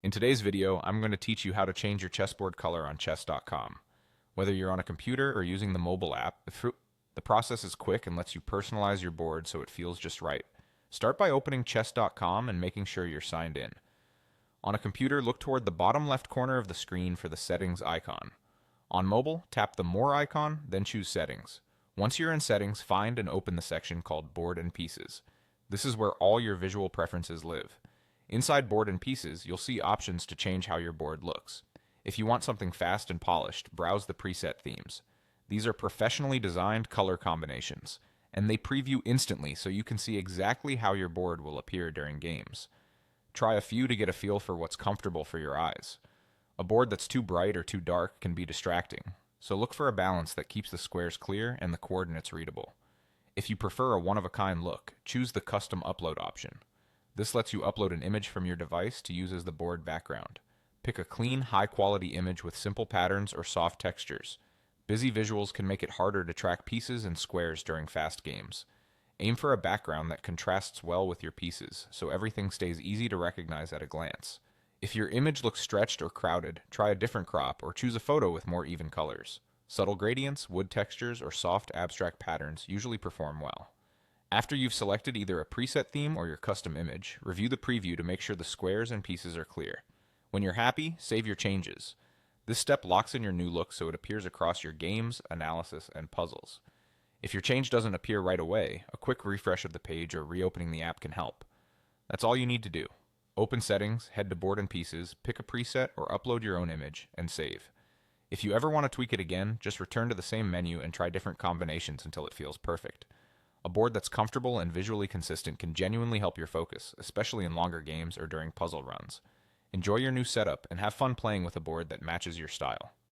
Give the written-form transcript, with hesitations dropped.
In today's video, I'm going to teach you how to change your chessboard color on chess.com. Whether you're on a computer or using the mobile app, the process is quick and lets you personalize your board so it feels just right. Start by opening chess.com and making sure you're signed in. On a computer, look toward the bottom left corner of the screen for the settings icon. On mobile, tap the More icon, then choose Settings. Once you're in Settings, find and open the section called Board and Pieces. This is where all your visual preferences live. Inside Board and Pieces, you'll see options to change how your board looks. If you want something fast and polished, browse the preset themes. These are professionally designed color combinations, and they preview instantly so you can see exactly how your board will appear during games. Try a few to get a feel for what's comfortable for your eyes. A board that's too bright or too dark can be distracting, so look for a balance that keeps the squares clear and the coordinates readable. If you prefer a one-of-a-kind look, choose the Custom Upload option. This lets you upload an image from your device to use as the board background. Pick a clean, high-quality image with simple patterns or soft textures. Busy visuals can make it harder to track pieces and squares during fast games. Aim for a background that contrasts well with your pieces, so everything stays easy to recognize at a glance. If your image looks stretched or crowded, try a different crop or choose a photo with more even colors. Subtle gradients, wood textures, or soft abstract patterns usually perform well. After you've selected either a preset theme or your custom image, review the preview to make sure the squares and pieces are clear. When you're happy, save your changes. This step locks in your new look so it appears across your games, analysis, and puzzles. If your change doesn't appear right away, a quick refresh of the page or reopening the app can help. That's all you need to do. Open Settings, head to Board and Pieces, pick a preset or upload your own image, and save. If you ever want to tweak it again, just return to the same menu and try different combinations until it feels perfect. A board that's comfortable and visually consistent can genuinely help your focus, especially in longer games or during puzzle runs. Enjoy your new setup and have fun playing with a board that matches your style.